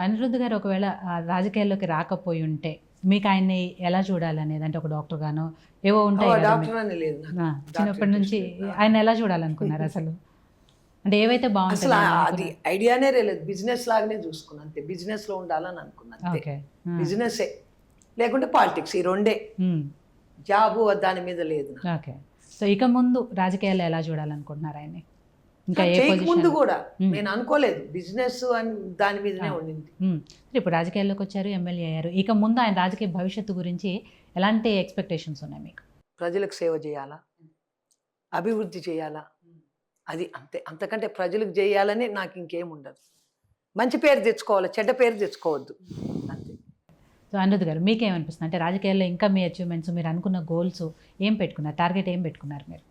అనిరుద్ధ్ గారు ఒకవేళ రాజకీయాల్లోకి రాకపోయి ఉంటే మీకు ఆయన్ని ఎలా చూడాలనేది, అంటే ఒక డాక్టర్ గానో ఏవో ఉంటాయి కదా డాక్టర్ అని లేదు నాకు. చిన్నప్పటి నుంచి ఆయన ఎలా చూడాలనుకున్నారు అసలు? అంటే ఏవైతే అసలు బాగుంటుంది అది ఐడియానే లేదు. బిజినెస్ లాగానే చూసుకున్నాను అంతే. బిజినెస్ లో ఉండాలని అనుకున్నాను అంతే. ఓకే. బిజినెస్సే, లేకుంటే పాలిటిక్స్, ఈ రెండే. జాబు దాని మీద లేదు నాకు. ఓకే. సో ఇక ముందు రాజకీయాల్లో ఎలా చూడాలనుకుంటున్నారు ఆయన్ని? ఇంకా ఏ చేయక ముందు పొజిషన్? కూడా నేను అనుకోలేదు బిజినెస్ అని, దాని మీదనే ఉండింది. ఇప్పుడు రాజకీయాల్లోకి వచ్చారు, ఎమ్మెల్యే అయ్యారు. ఇక ముందు ఆయన రాజకీయ భవిష్యత్తు గురించి ఎలాంటి ఎక్స్పెక్టేషన్స్ ఉన్నాయి మీకు? ప్రజలకు సేవ చేయాలా, అభివృద్ధి చేయాలా, అది అంతే. అంతకంటే ప్రజలకు చేయాలని నాకు ఇంకేం ఉండదు. మంచి పేరు తెచ్చుకోవాలి, చెడ్డ పేరు తెచ్చుకోవద్దు అంతే. సో అనిరుద్ధ్ గారు మీకేమనిపిస్తుంది? అంటే రాజకీయాల్లో ఇంకా మీ అచీవ్మెంట్స్, మీరు అనుకున్న గోల్స్ ఏం పెట్టుకున్నారు, టార్గెట్ ఏం పెట్టుకున్నారు మీరు?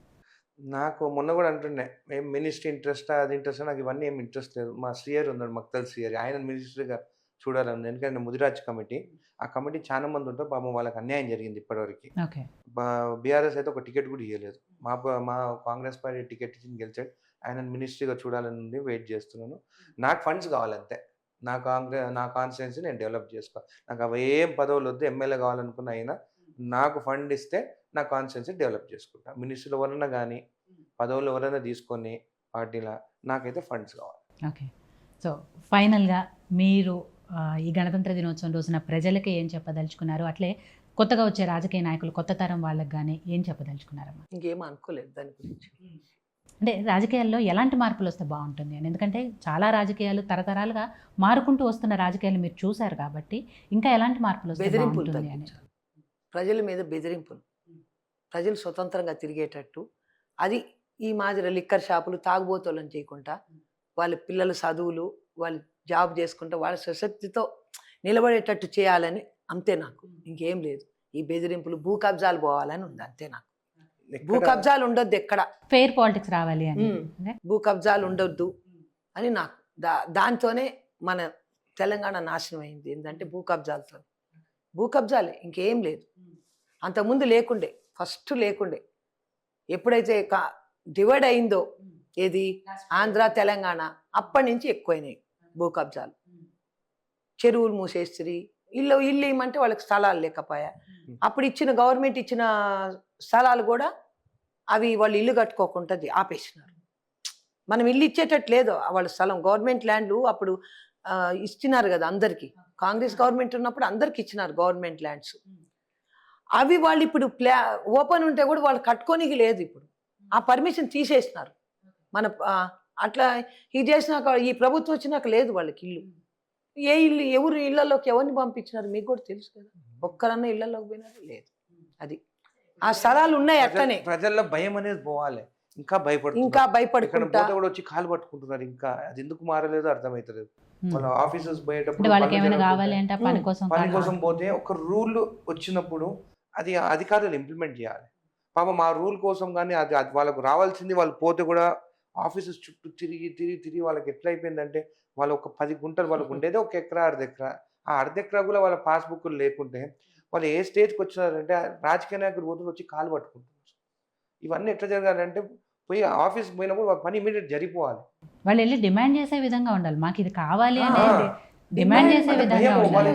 నాకు మొన్న కూడా అంటుండే, ఏం మినిస్ట్రీ ఇంట్రెస్టా, అది ఇంట్రెస్టా, నాకు ఇవన్నీ ఏం ఇంట్రెస్ట్ లేదు. మా శ్రీయర్ ఉన్నాడు, మక్తల్ శ్రీయర్, ఆయన మినిస్టర్గా చూడాలని. ఎందుకంటే ముదిరాజ్ కమిటీ, ఆ కమిటీ చాలా మంది ఉంటారు పాపం, వాళ్ళకి అన్యాయం జరిగింది ఇప్పటివరకు. ఓకే. బీఆర్ఎస్ అయితే ఒక టికెట్ కూడా ఇవ్వలేదు. మా కాంగ్రెస్ పార్టీ టికెట్ ఇచ్చి గెలిచాడు. ఆయన మినిస్ట్రీగా చూడాలని వెయిట్ చేస్తున్నాను. నాకు ఫండ్స్ కావాలంతే. నా కాన్స్టిట్యున్సీ నేను డెవలప్ చేసుకోవాలి. నాకు అవి ఏం పదవులు వద్దు. ఎమ్మెల్యే కావాలనుకున్న అయినా నాకు ఫండ్ ఇస్తే నా కాన్స్టిట్యున్సీ డెవలప్ చేసుకుంటా. మినిస్టర్లు ఎవరన్నా కానీ, పదవులు ఎవరైనా తీసుకొని పార్టీలా, నాకైతే ఫండ్స్ కావాలి. ఓకే. సో ఫైనల్గా మీరు ఈ గణతంత్ర దినోత్సవం రోజున ప్రజలకి ఏం చెప్పదలుచుకున్నారు? అట్లే కొత్తగా వచ్చే రాజకీయ నాయకులు, కొత్త తరం వాళ్ళకి కానీ ఏం చెప్పదలుచుకున్నారమ్మా? ఇంకేం అనుకోలేదు దాని గురించి. అంటే రాజకీయాల్లో ఎలాంటి మార్పులు వస్తే బాగుంటుంది అని? ఎందుకంటే చాలా రాజకీయాలు తరతరాలుగా మారుకుంటూ వస్తున్న రాజకీయాలు మీరు చూశారు కాబట్టి, ఇంకా ఎలాంటి మార్పులు వస్తే బెదిరింపులు బాగుంటుంది అని? తగ్గించాలి. ప్రజల మీద బెదిరింపులు, ప్రజలు స్వతంత్రంగా తిరిగేటట్టు. అది ఈ మాదిరి లిక్కర్ షాపులు తాగుబోతోళ్ళని చేయకుండా, వాళ్ళ పిల్లల చదువులు, వాళ్ళు జాబ్ చేసుకుంటూ వాళ్ళ స్వశక్తితో నిలబడేటట్టు చేయాలని అంతే. నాకు ఇంకేం లేదు. ఈ బెదిరింపులు, భూ కబ్జాలు పోవాలని ఉంది అంతే. నాకు భూ కబ్జాలు ఉండొద్దు ఎక్కడ. ఫెయిర్ పాలిటిక్స్ రావాలి అని. భూ కబ్జాలు ఉండొద్దు అని నాకు. దాంతోనే మన తెలంగాణ నాశనం అయింది. ఏంటంటే భూ కబ్జాలతో. భూ కబ్జాలే, ఇంకేం లేదు. అంతకుముందు లేకుండే, ఫస్ట్ లేకుండే. ఎప్పుడైతే డివైడ్ అయిందో ఏది ఆంధ్ర తెలంగాణ, అప్పటి నుంచి ఎక్కువైనాయి భూ కబ్జాలు. చెరువులు మూసేస్తుంది, ఇల్లు ఇవ్వమంటే వాళ్ళకి స్థలాలు లేకపోయా. అప్పుడు ఇచ్చిన గవర్నమెంట్ ఇచ్చిన స్థలాలు కూడా అవి వాళ్ళు ఇల్లు కట్టుకోకుండా ఆపేసినారు. మనం ఇల్లు ఇచ్చేటట్టు లేదు వాళ్ళ స్థలం. గవర్నమెంట్ ల్యాండ్లు అప్పుడు ఇచ్చినారు కదా అందరికీ. కాంగ్రెస్ గవర్నమెంట్ ఉన్నప్పుడు అందరికి ఇచ్చినారు గవర్నమెంట్ ల్యాండ్స్. అవి వాళ్ళు ఇప్పుడు ఓపెన్ ఉంటే కూడా వాళ్ళు కట్టుకోనికి లేదు. ఇప్పుడు ఆ పర్మిషన్ తీసేసినారు. మన అట్లా ఇది చేసినాక, ఈ ప్రభుత్వం వచ్చినాక లేదు వాళ్ళకి ఇల్లు. ఏ ఇల్లు, ఎవరు ఇళ్లలోకి ఎవరిని పంపించినారు మీకు కూడా తెలుసు కదా. ఒక్కరన్నా ఇళ్లలోకి పోయినారు లేదు. అది ఆ స్థలాలు ఉన్నాయి అట్లనే. ప్రజల్లో భయం అనేది పోవాలి. ఇంకా భయపడుకుంటా కూడా వచ్చి కాలు పట్టుకుంటున్నారు. ఇంకా అది ఎందుకు మారలేదు అర్థమవుతలేదు. వాళ్ళ ఆఫీసెస్ పోయేటప్పుడు పని కోసం పోతే ఒక రూల్ వచ్చినప్పుడు అది అధికారులు ఇంప్లిమెంట్ చేయాలి. పాపం ఆ రూల్ కోసం కానీ అది వాళ్ళకు రావాల్సింది వాళ్ళు పోతే కూడా ఆఫీసెస్ చుట్టూ తిరిగి వాళ్ళకి ఎట్లా అయిపోయిందంటే, వాళ్ళు ఒక 10 గుంటలు వాళ్ళకు ఉండేది 1 ఎకరా 1/2 ఎకరా. ఆ 1/2 ఎకరా కూడా వాళ్ళ పాస్బుక్లు లేకుంటే వాళ్ళు ఏ స్టేజ్కి వచ్చినారంటే రాజకీయ నాయకులు పోతులు వచ్చి కాలు పట్టుకుంటున్నారు. ఇవన్నీ ఎట్లా జరగాలంటే, పోయి ఆఫీస్కి పోయినప్పుడు వాళ్ళ పని ఇమీడియట్ జరిగిపోవాలి. వాళ్ళు వెళ్ళి డిమాండ్ చేసే విధంగా ఉండాలి. మాకు ఇది కావాలి అనేది డిమాండ్ చేసే విధంగా ఉండాలి.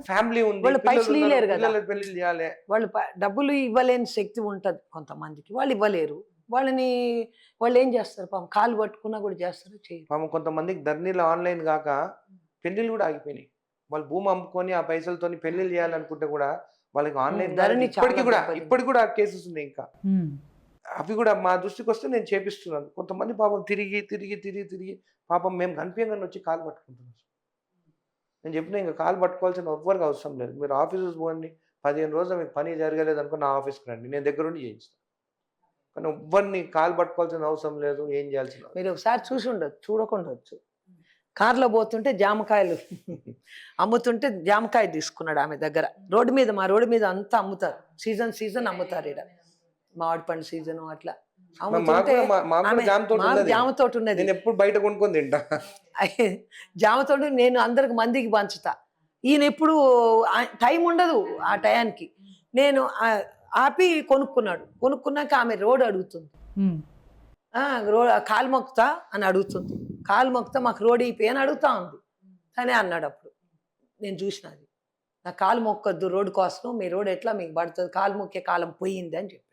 ఫ్యామిలీ ఉంది, వాళ్ళు పైసలు ఇవ్వలేరు కదా. పెళ్లి చేయాలి. వాళ్ళు డబ్బులు ఇవ్వలేని శక్తి ఉంటుంది కొంతమందికి, వాళ్ళు ఇవ్వలేరు. వాళ్ళు ఏం చేస్తారు పాపం, కాలు పట్టుకున్నా కూడా చేస్తారు, చేయరు. పాపం కొంతమందికి ధరణిలో ఆన్లైన్ కాక పెళ్లిళ్ళు కూడా ఆగిపోయినాయి. వాళ్ళు భూమి అమ్ముకొని ఆ పైసలతో పెళ్లిళ్ళు చేయాలనుకుంటే కూడా వాళ్ళకి ఆన్లైన్ ధరణి ఇప్పటికి కూడా కేసెస్ ఉన్నాయి. ఇంకా అవి కూడా మా దృష్టికి వస్తే నేను చేపిస్తున్నాను. కొంతమంది పాపం తిరిగి పాపం మేము కనిపించగానే వచ్చి కాలు పట్టుకుంటున్నారు. నేను చెప్పిన ఇంకా కాలు పట్టుకోవాల్సిన ఎవ్వరికి అవసరం లేదు. మీరు ఆఫీసెస్ పోండి, 15 రోజులు మీకు పని జరగలేదు అనుకో నా ఆఫీస్కి రండి, నేను దగ్గరుండి చేయిస్తాను. కానీ ఎవ్వరిని కాలు పట్టుకోవాల్సిన అవసరం లేదు, ఏం చేయాల్సిన. మీరు ఒకసారి చూడకుండొచ్చు. కార్లో పోతుంటే జామకాయలు అమ్ముతుంటే జామకాయ తీసుకున్నాడు ఆమె దగ్గర. మా రోడ్డు మీద అంతా అమ్ముతారు, సీజన్ అమ్ముతారు. ఇక్కడ మామిడి పండు సీజన్ అట్లా జామ తోట ఉన్నది. నేను ఎప్పుడు బయట కొనుక్కొని తింటా. జామ తోట నేను అందరికి మందికి పంచుతా. ఈయన ఎప్పుడు టైం ఉండదు. ఆ టయానికి నేను ఆపి కొనుక్కున్నాక ఆమె రోడ్ అడుగుతుంది, కాలు మొక్కుతా అని అడుగుతుంది. కాలు మొక్కుతా మాకు రోడ్ అయిపోయి అని అడుగుతా ఉంది. కానీ అన్నాడు అప్పుడు నేను చూసినది. నా కాలు మొక్కొద్దు రోడ్డు కోసం, మీ రోడ్ ఎట్లా మీకు పడుతుంది, కాలు మొక్కే కాలం పోయింది అని చెప్పాడు.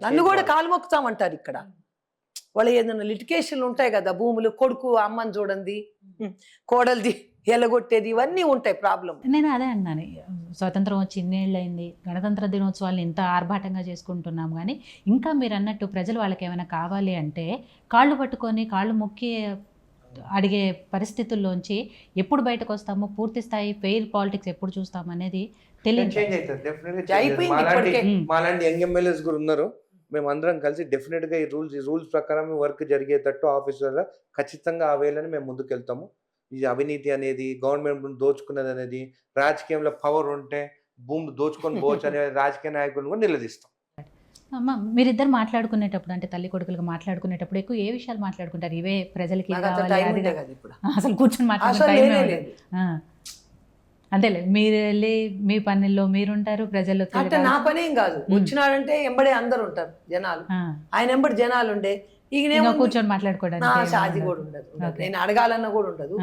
నన్ను కూడా కాలు మొక్కుతామంటారు ఇక్కడ. వాళ్ళు ఏదైనా లిటికేషన్లు ఉంటాయి కదా, భూములు, కొడుకు అమ్మని చూడండి, కోడలిది ఎలగొట్టేది, ఇవన్నీ ఉంటాయి ప్రాబ్లం. నేను అదే అన్నాను, స్వతంత్రం వచ్చి ఇన్నేళ్ళు అయింది, గణతంత్ర దినోత్సవాలు ఇంత ఆర్భాటంగా చేసుకుంటున్నాం, కానీ ఇంకా మీరు అన్నట్టు ప్రజలు వాళ్ళకి ఏమైనా కావాలి అంటే కాళ్ళు పట్టుకొని కాళ్ళు మొక్కి అడిగే పరిస్థితుల్లోంచి ఎప్పుడు బయటకు వస్తామో, పూర్తి స్థాయి ఫెయిర్ పాలిటిక్స్ ఎప్పుడు చూస్తాం అనేది తెలియదు. చేంజ్ అవుతుంది డెఫినెట్గా. మాలాంటి యంగ్ ఎమ్మెల్యేస్ కూడా ఉన్నారు, మేము అందరం కలిసి డెఫినెట్గా ఈ రూల్స్ ప్రకారం వర్క్ జరిగేటట్టు ఆఫీసర్లో ఖచ్చితంగా ఆ వేలని మేము ముందుకెళ్తాము. ఈ అవినీతి అనేది, గవర్నమెంట్ దోచుకున్నది అనేది, రాజకీయంలో పవర్ ఉంటే భూమి దోచుకొని పోవచ్చు అనే రాజకీయ నాయకులను కూడా నిలదీస్తాం. అమ్మ, మీరిద్దరు మాట్లాడుకునేటప్పుడు, అంటే తల్లి కొడుకులుగా మాట్లాడుకునేటప్పుడు ఎక్కువ ఏ విషయాలు మాట్లాడుకుంటారు? ఇవే ప్రజలకి అసలు కూర్చొని మాట్లాడుకుంటారు? అంతేలే, మీరు వెళ్ళి మీ పనుల్లో మీరుంటారు, ప్రజలు అంటే నా పనేం కాదు, వచ్చినాడంటే ఎంబడే అందరు ఉంటారు జనాలు, ఆయన ఎంబడి జనాలు ఉండే, ఇక కూర్చొని మాట్లాడుకోవడానికి అది కూడా ఉండదు, నేను అడగాలన్నా కూడా ఉండదు.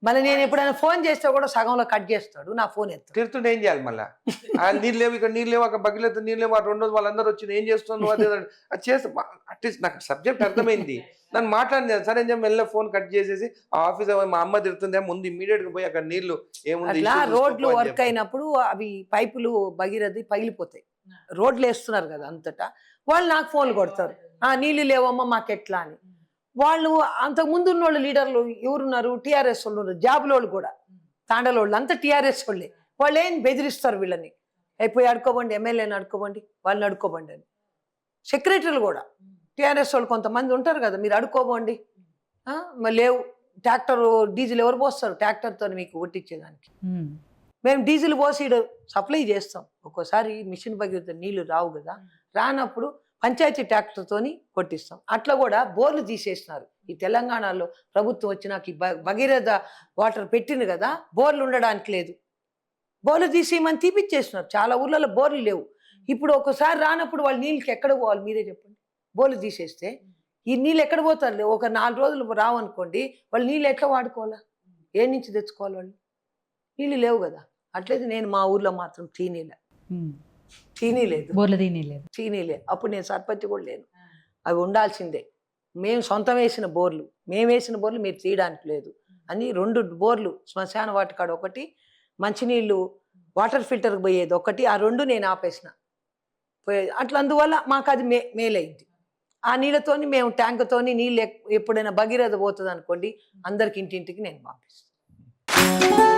మళ్ళీ నేను ఎప్పుడైనా ఫోన్ చేస్తే కూడా సగంలో కట్ చేస్తాడు, నా ఫోన్ ఎత్తాడు. తిరుగుతుంటే ఏం చేయాలి మళ్ళీ? నీళ్ళు లేవు, ఇక్కడ నీళ్ళు లేవు, అక్కడ బగ్గిలేదు నీళ్ళు లేవు, 2 రోజులు వాళ్ళందరూ వచ్చి ఏం చేస్తున్నావు అది అది చేస్తా. అట్లీస్ట్ నాకు సబ్జెక్ట్ అర్థమైంది, నన్ను మాట్లాడింది సరే అని చెప్పి మెల్ల ఫోన్ కట్ చేసేసి ఆ ఆఫీస్ మా అమ్మ తిరుగుతుంది, ముందు ఇమీడియట్ గా పోయి అక్కడ నీళ్లు ఏముంది. రోడ్లు వర్క్ అయినప్పుడు అవి పైపులు భగీరథి పగిలిపోతాయి, రోడ్లు వేస్తున్నారు కదా అంతటా, వాళ్ళు నాకు ఫోన్లు కొడతారు, నీళ్ళు లేవమ్మా మాకెట్లా అని. వాళ్ళు అంతకు ముందు ఉన్న వాళ్ళు లీడర్లు ఎవరున్నారు, టీఆర్ఎస్ వాళ్ళు ఉన్నారు, జాబుల వాళ్ళు కూడా, తాండలోళ్ళు అంతా టీఆర్ఎస్ వాళ్ళే. వాళ్ళు ఏం బెదిరిస్తారు వీళ్ళని, అయిపోయి అడుకోబండి, ఎమ్మెల్యేని అడుకోబండి, వాళ్ళని అడుకోబండి అని. సెక్రటరీలు కూడా టీఆర్ఎస్ వాళ్ళు కొంతమంది ఉంటారు కదా, మీరు అడుకోబండి, మరి లేవు, ట్రాక్టర్ డీజిల్ ఎవరు పోస్తారు ట్రాక్టర్తో మీకు కొట్టించేదానికి? మేము డీజిల్ పోసి సప్లై చేస్తాం, ఒక్కోసారి మిషన్ భగీరథ నీళ్లు రావు కదా, రానప్పుడు పంచాయతీ ట్రాక్టర్తోని కొట్టిస్తాం. అట్లా కూడా బోర్లు తీసేసినారు ఈ తెలంగాణలో ప్రభుత్వం వచ్చినాక. ఈ భగీరథ వాటర్ పెట్టింది కదా, బోర్లు ఉండడానికి లేదు, బోర్లు తీసేయమని తీపిచ్చేసినారు. చాలా ఊర్లలో బోర్లు లేవు. ఇప్పుడు ఒకసారి రానప్పుడు వాళ్ళు నీళ్ళకి ఎక్కడ పోవాలి మీరే చెప్పండి? బోర్లు తీసేస్తే ఈ నీళ్ళు ఎక్కడ పోతారు? ఒక 4 రోజులు రావనుకోండి, వాళ్ళు నీళ్ళు ఎట్లా వాడుకోవాలా? ఏ నుంచి తెచ్చుకోవాలి వాళ్ళు? నీళ్ళు లేవు కదా. అట్లయితే నేను మా ఊర్లో మాత్రం చీనీలే. అప్పుడు నేను సర్పంచ్ కూడా లేను, అవి ఉండాల్సిందే. మేము సొంతం వేసిన బోర్లు, మీరు తీయడానికి లేదు అని 2 బోర్లు, శ్మశాన వాటికాడ ఒకటి, మంచినీళ్ళు వాటర్ ఫిల్టర్కి పోయేది ఒకటి, ఆ 2 నేను ఆపేసిన పోయేది. అట్లా అందువల్ల మాకు అది మేలైంది. ఆ నీళ్ళతోని మేము ట్యాంకుతోని నీళ్ళు ఎప్పుడైనా భగీరథ పోతుంది అనుకోండి, అందరికి ఇంటింటికి నేను పంపిస్తాను.